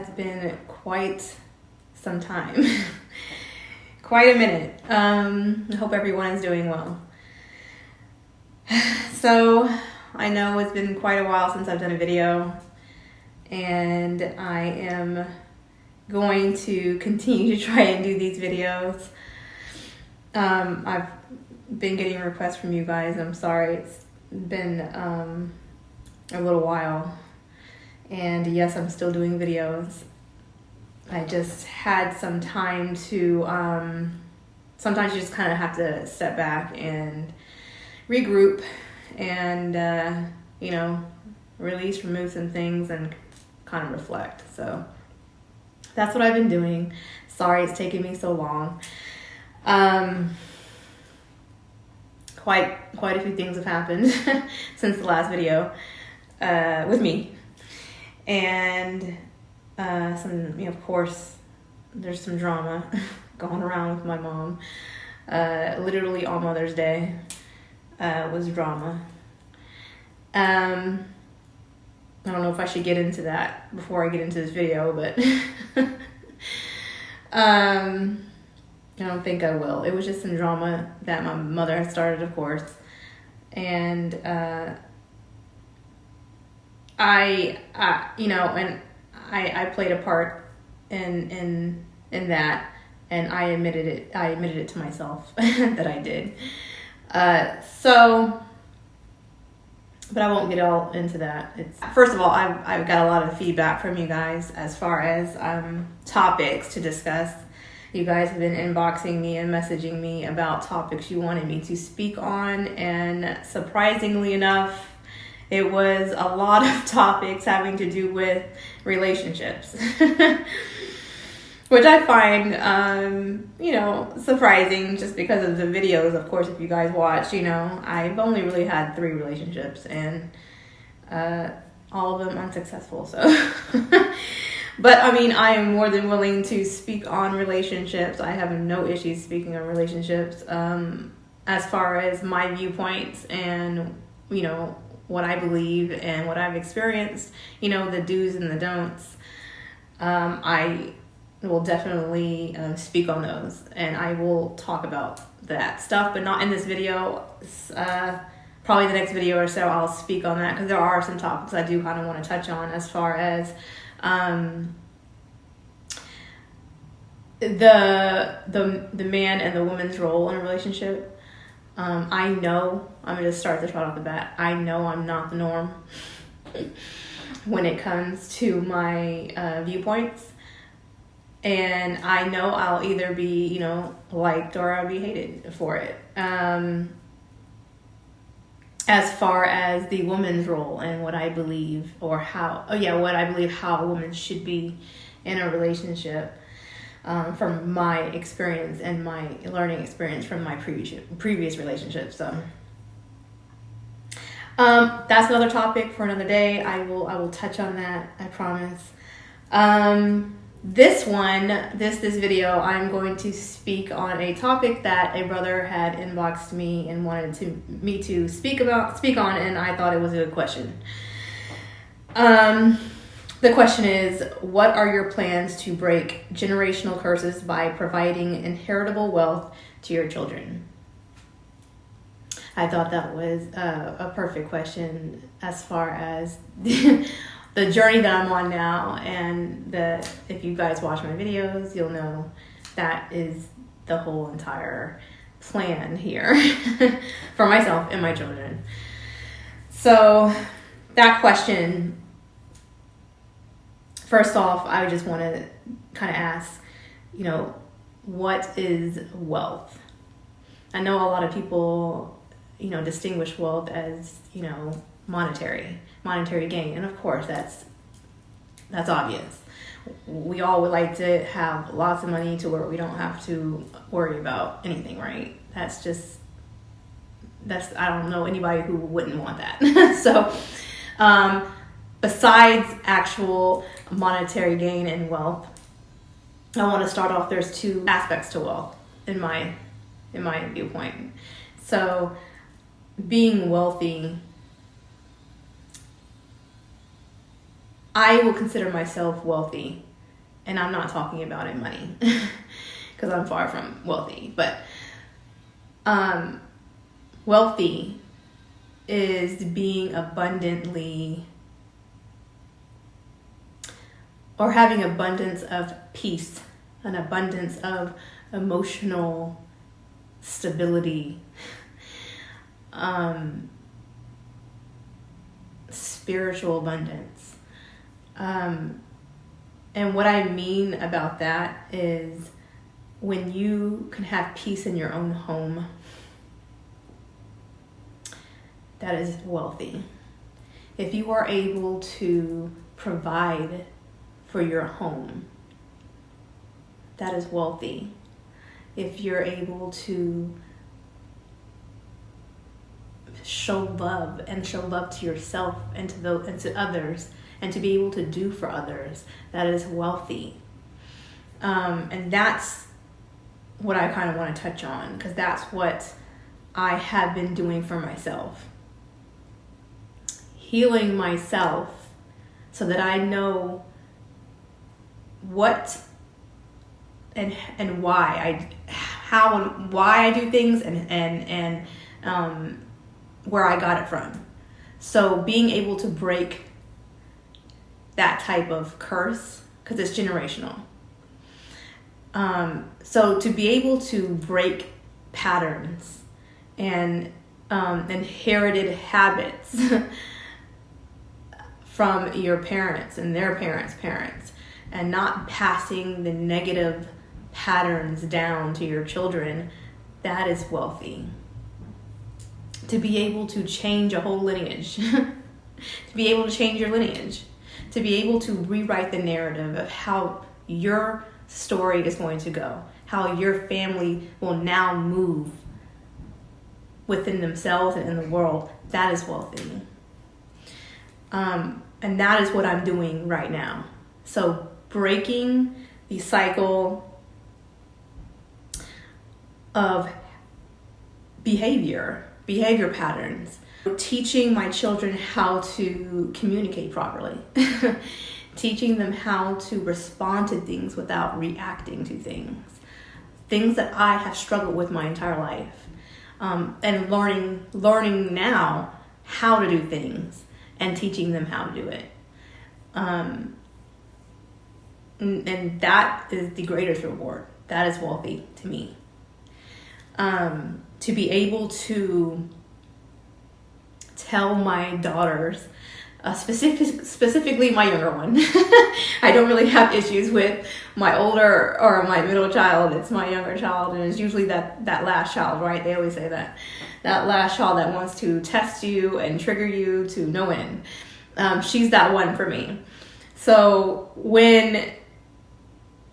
has been quite some time. Quite a minute. I hope everyone is doing well. So, I know it's been quite a while since I've done a video, and I am going to continue to try and do these videos. I've been getting requests from you guys. I'm sorry, it's been a little while. And yes, I'm still doing videos. I just had some time to, sometimes you just kind of have to step back and regroup and, release, remove some things and kind of reflect. So that's what I've been doing. Sorry it's taken me so long. Quite a few things have happened since the last video with me. And of course, there's some drama going around with my mom. Literally on Mother's Day was drama. I don't know if I should get into that before I get into this video, but I don't think I will. It was just some drama that my mother had started, of course. And I played a part in that, and I admitted it to myself that I did. But I won't get all into that. First of all, I've got a lot of feedback from you guys as far as topics to discuss. You guys have been inboxing me and messaging me about topics you wanted me to speak on, and surprisingly enough, it was a lot of topics having to do with relationships, which I find, surprising just because of the videos. Of course, if you guys watch, I've only really had 3 relationships, and all of them unsuccessful. So, but I mean, I am more than willing to speak on relationships. I have no issues speaking on relationships, as far as my viewpoints and, what I believe and what I've experienced, the do's and the don'ts. I will definitely speak on those, and I will talk about that stuff, but not in this video. Probably the next video or so I'll speak on that, because there are some topics I do kind of want to touch on as far as the man and the woman's role in a relationship. I know, I'm going to start this right off the bat, I know I'm not the norm when it comes to my viewpoints. And I know I'll either be, liked or I'll be hated for it. As far as the woman's role and what I believe, what I believe how a woman should be in a relationship. From my experience and my learning experience from my previous relationships. So that's another topic for another day. I will touch on that, I promise. This video, I'm going to speak on a topic that a brother had inboxed me and wanted me to speak on, and I thought it was a good question. The question is, what are your plans to break generational curses by providing inheritable wealth to your children? I thought that was a perfect question as far as the journey that I'm on now, and if you guys watch my videos, you'll know that is the whole entire plan here for myself and my children. So that question, first off, I just want to kind of ask, what is wealth? I know a lot of people, distinguish wealth as, monetary gain. And of course, that's obvious. We all would like to have lots of money to where we don't have to worry about anything, right? I don't know anybody who wouldn't want that. So, besides actual monetary gain and wealth, I want to start off, there's 2 aspects to wealth in my viewpoint. So being wealthy, I will consider myself wealthy And I'm not talking about in money because I'm far from wealthy, but wealthy is being abundantly, or having abundance of peace, an abundance of emotional stability, spiritual abundance. And what I mean about that is when you can have peace in your own home, that is wealthy. If you are able to provide for your home, that is wealthy. If you're able to show love to yourself and to others, and to be able to do for others, that is wealthy. And that's what I kind of want to touch on, because that's what I have been doing for myself. Healing myself so that I know what and why I do things and where I got it from. So being able to break that type of curse, because it's generational. So to be able to break patterns and inherited habits from your parents and their parents, and not passing the negative patterns down to your children, that is wealthy. To be able to change a whole lineage, to be able to change your lineage, to be able to rewrite the narrative of how your story is going to go, how your family will now move within themselves and in the world, that is wealthy. And that is what I'm doing right now. So breaking the cycle of behavior patterns, teaching my children how to communicate properly, teaching them how to respond to things without reacting to things that I have struggled with my entire life, and learning now how to do things and teaching them how to do it. And that is the greatest reward. That is wealthy to me. To be able to tell my daughters, specifically my younger one. I don't really have issues with my older or my middle child. It's my younger child, and it's usually that last child, right? They always say that last child that wants to test you and trigger you to no end. She's that one for me. So when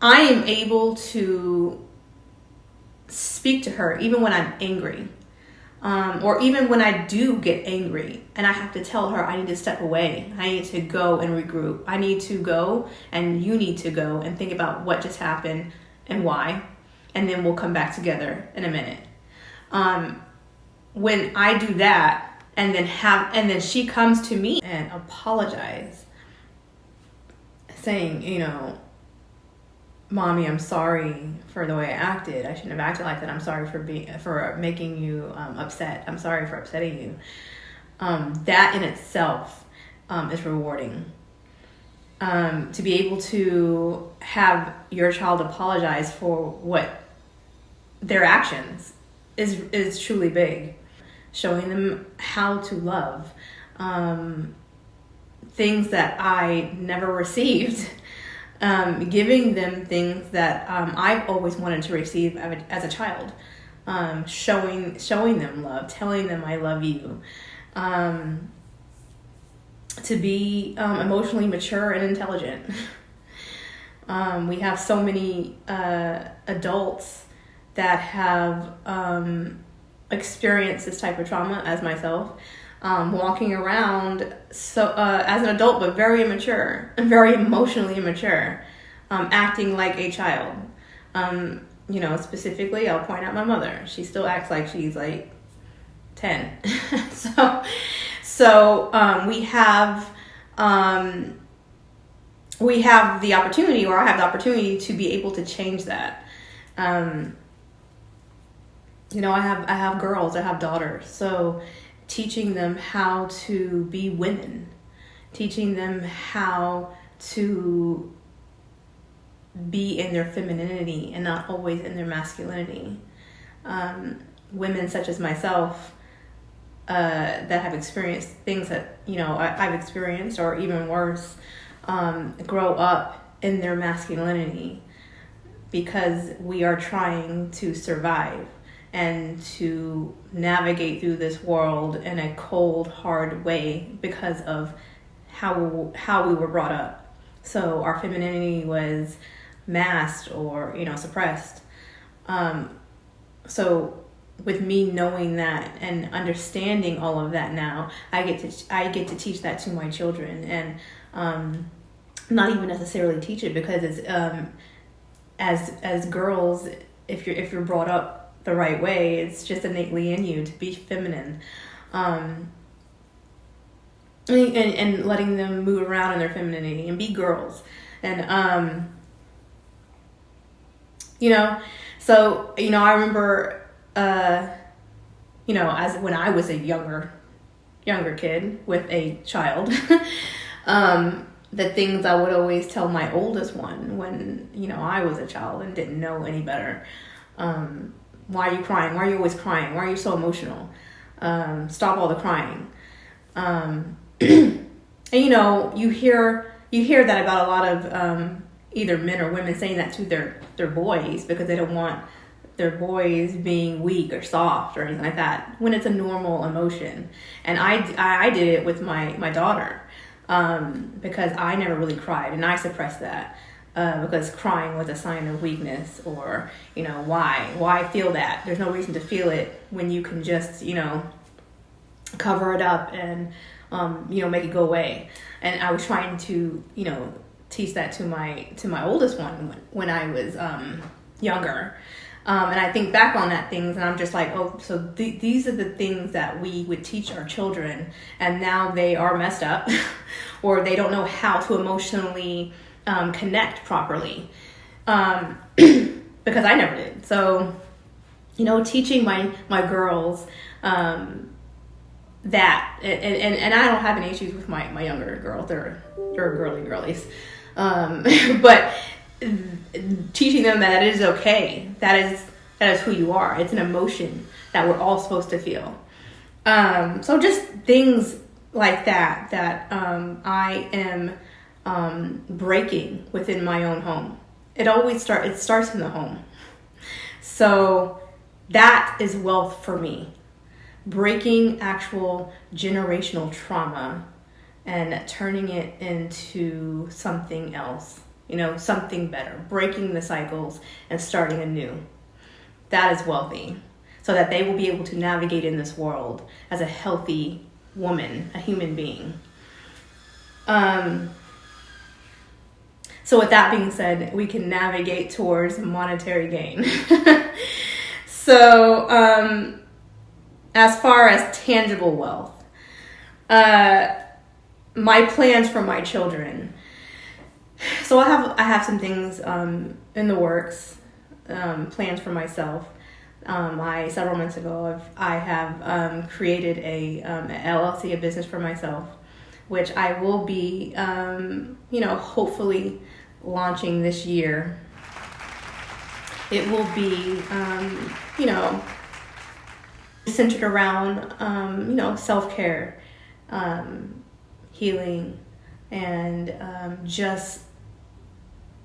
I am able to speak to her, even when I'm angry, or even when I do get angry and I have to tell her I need to step away, I need to go and regroup, I need to go and you need to go and think about what just happened and why, and then we'll come back together in a minute. When I do that and then she comes to me and apologize, saying, Mommy, I'm sorry for the way I acted. I shouldn't have acted like that. I'm sorry for making you upset. I'm sorry for upsetting you. That in itself is rewarding. To be able to have your child apologize for what their actions is truly big. Showing them how to love. Things that I never received. Giving them things that I've always wanted to receive as a child, showing them love, telling them I love you, to be emotionally mature and intelligent. We have so many adults that have experienced this type of trauma, as myself, walking around as an adult, but very immature, very emotionally immature, acting like a child. Specifically, I'll point out my mother. She still acts like she's like 10. So we have we have the opportunity, or I have the opportunity to be able to change that. I have girls, I have daughters, so teaching them how to be women, teaching them how to be in their femininity and not always in their masculinity. Women such as myself that have experienced things that I've experienced, or even worse, grow up in their masculinity because we are trying to survive and to navigate through this world in a cold, hard way because of how we were brought up. So our femininity was masked or suppressed. So with me knowing that and understanding all of that now, I get to teach that to my children, and not even necessarily teach it, because it's as girls, if you're brought up the right way, it's just innately in you to be feminine, and letting them move around in their femininity and be girls, and so I remember as when I was a younger kid with a child, the things I would always tell my oldest one when I was a child and didn't know any better. Why are you crying? Why are you always crying? Why are you so emotional? Stop all the crying. And you hear that about a lot of either men or women saying that to their boys, because they don't want their boys being weak or soft or anything like that, when it's a normal emotion. And I did it with my daughter, because I never really cried, and I suppressed that. Because crying was a sign of weakness, or why feel that? There's no reason to feel it when you can just cover it up and make it go away. And I was trying to teach that to my oldest one when I was younger, and I think back on that things, and I'm just like, oh, so these are the things that we would teach our children, and now they are messed up, or they don't know how to emotionally connect properly, because I never did. So, teaching my girls that, and I don't have any issues with my younger girls. They're girlies, but teaching them that it is okay. That is who you are. It's an emotion that we're all supposed to feel. So just things like that I am breaking within my own home. It starts in the home. So that is wealth for me. Breaking actual generational trauma and turning it into something else, something better, breaking the cycles and starting anew. That is wealthy, so that they will be able to navigate in this world as a healthy woman, a human being. So with that being said, we can navigate towards monetary gain. So as far as tangible wealth, my plans for my children. So I have some things in the works, plans for myself. Several months ago, I have created a LLC, a business for myself, which I will be, hopefully launching this year. It will be, centered around, self-care, healing, and just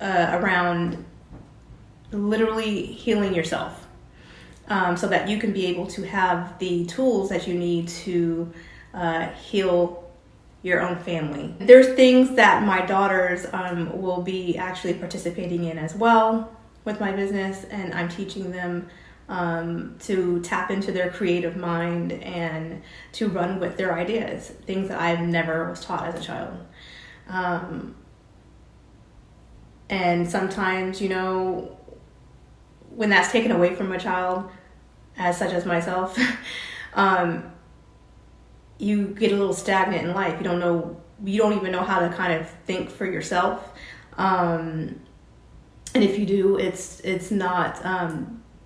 around literally healing yourself, so that you can be able to have the tools that you need to heal your own family. There's things that my daughters will be actually participating in as well with my business, and I'm teaching them to tap into their creative mind and to run with their ideas, things that I never was taught as a child. And sometimes, when that's taken away from a child, as such as myself, you get a little stagnant in life. You don't know you don't even know how to kind of think for yourself. And if you do, it's not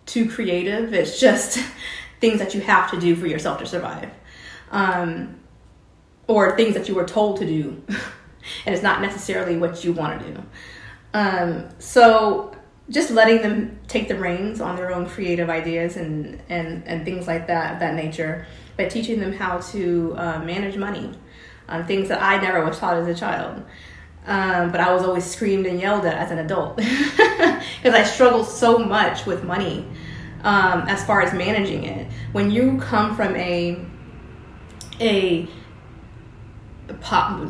too creative. It's just things that you have to do for yourself to survive, or things that you were told to do, and it's not necessarily what you want to do. So just letting them take the reins on their own creative ideas and things like that, of that nature, but teaching them how to manage money, things that I never was taught as a child. But I was always screamed and yelled at as an adult because I struggled so much with money, as far as managing it. When you come from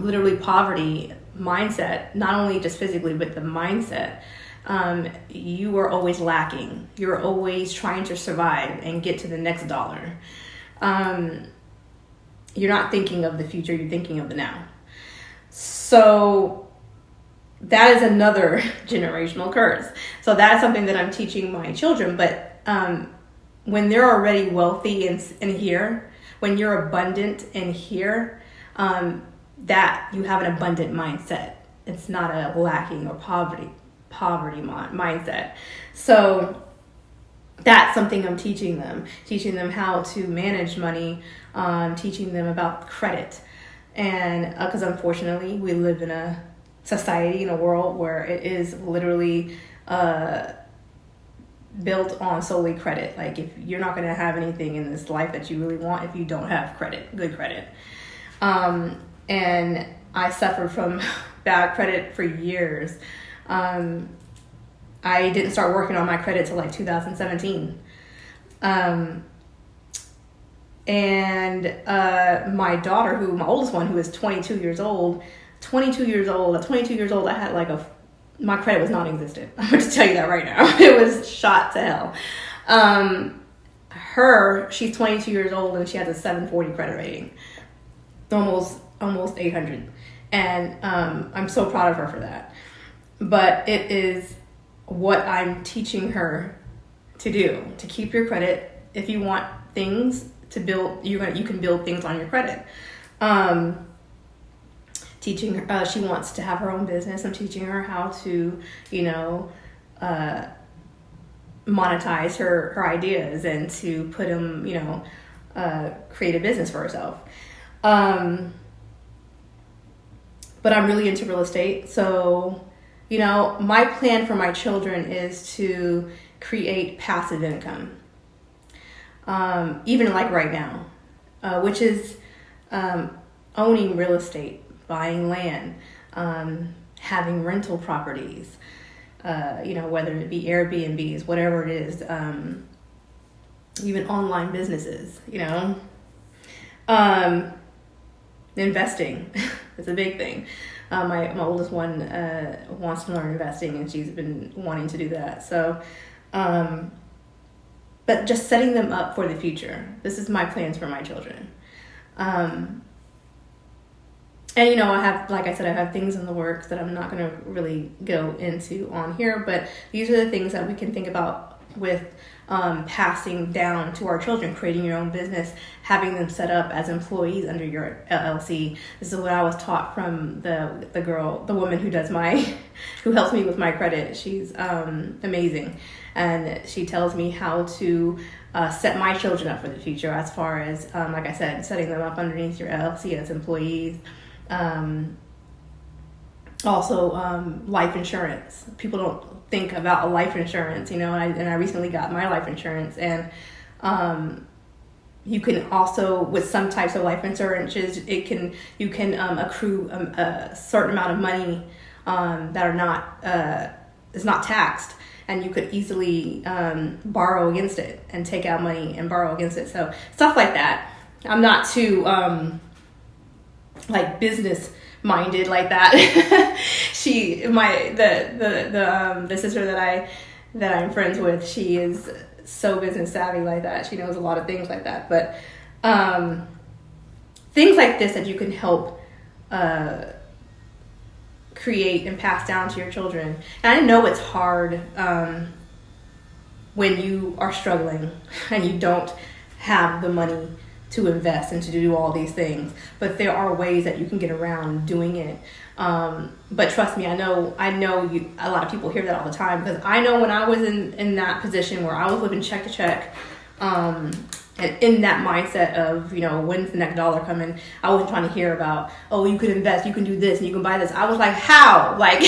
literally poverty mindset, not only just physically, but the mindset, you are always lacking. You're always trying to survive and get to the next dollar. You're not thinking of the future, you're thinking of the now. So that is another generational curse. So that's something that I'm teaching my children. But when they're already wealthy in here, when you're abundant in here, that you have an abundant mindset. It's not a lacking or poverty mindset. So that's something I'm teaching them how to manage money, teaching them about credit. And because unfortunately we live in a society, in a world where it is literally built on solely credit. Like, if you're not going to have anything in this life that you really want if you don't have good credit. And I suffered from bad credit for years. I didn't start working on my credit till like 2017. And my daughter, my oldest one, who is 22 years old, at 22 years old, I had my credit was non-existent. I'm going to tell you that right now. It was shot to hell. She's 22 years old and she has a 740 credit rating. Almost 800. And I'm so proud of her for that. But it is what I'm teaching her to do, to keep your credit. If you want things to build, you can build things on your credit. Teaching her, she wants to have her own business. I'm teaching her how to, monetize her ideas and to put them, create a business for herself. But I'm really into real estate. So, my plan for my children is to create passive income. Even like right now, which is owning real estate, buying land, having rental properties, whether it be Airbnbs, whatever it is, even online businesses, investing is a big thing. My oldest one wants to learn investing, and she's been wanting to do that. So, but just setting them up for the future. This is my plans for my children. And, I have things in the works that I'm not going to really go into on here, but these are the things that we can think about with passing down to our children, creating your own business, having them set up as employees under your LLC. This is what I was taught from the woman who who helps me with my credit. She's amazing. And she tells me how to set my children up for the future, as far as, like I said, setting them up underneath your LLC as employees. Also, life insurance. People don't think about a life insurance, and I recently got my life insurance, and you can also, with some types of life insurances, you can accrue a certain amount of money that is not taxed, and you could easily borrow against it and take out money and borrow against it. So stuff like that. I'm not too business minded like that. The sister that I'm friends with, she is so business savvy like that. She knows a lot of things like that. But things like this that you can help create and pass down to your children. And I know it's hard when you are struggling and you don't have the money to invest and to do all these things. But there are ways that you can get around doing it. But trust me, I know you, a lot of people hear that all the time, because I know when I was in that position where I was living check to check, and in that mindset of, when's the next dollar coming, I wasn't trying to hear about, oh, you could invest, you can do this, and you can buy this. I was like, how? Like,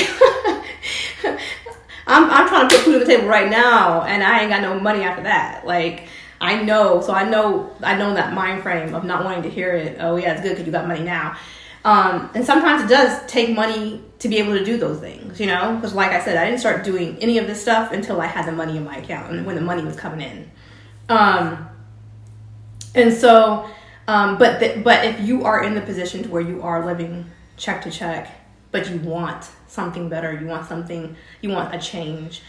I'm trying to put food on the table right now, and I ain't got no money after that. Like, I know that mind frame of not wanting to hear it. Oh yeah, it's good because you got money now. And sometimes it does take money to be able to do those things, because like I said, I didn't start doing any of this stuff until I had the money in my account and when the money was coming in. And so, but if you are in the position to where you are living check to check, but you want something better, you want a change,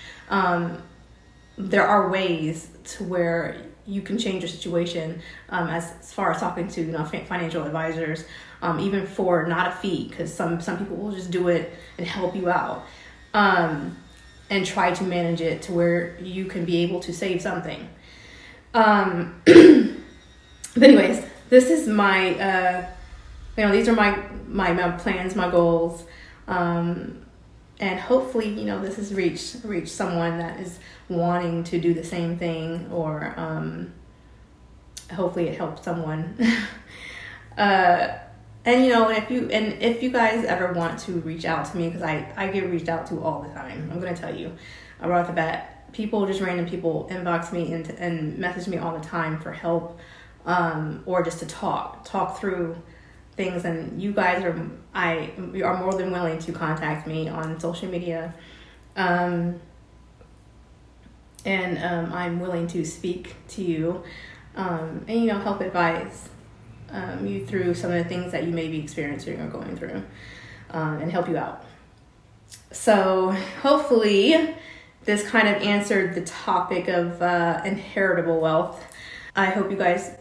there are ways to where you can change your situation, as far as talking to financial advisors, even for not a fee, because some people will just do it and help you out, and try to manage it to where you can be able to save something. But anyways, this is my, these are my plans, my goals, and hopefully, this has reached someone that is wanting to do the same thing, or hopefully it helps someone. And if you guys ever want to reach out to me, because I get reached out to all the time, I'm gonna tell you right off the bat, random people inbox me and message me all the time for help, or just to talk through things, and you guys are more than willing to contact me on social media, and I'm willing to speak to you, and help advise you through some of the things that you may be experiencing or going through, and help you out. So hopefully this kind of answered the topic of inheritable wealth. I hope you guys,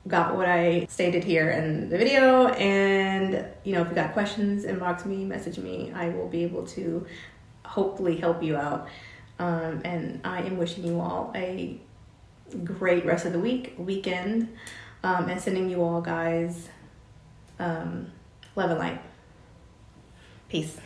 got what I stated here in the video. And, if you got questions, inbox me, message me. I will be able to hopefully help you out. And I am wishing you all a great rest of the weekend, and sending you all guys love and light. Peace.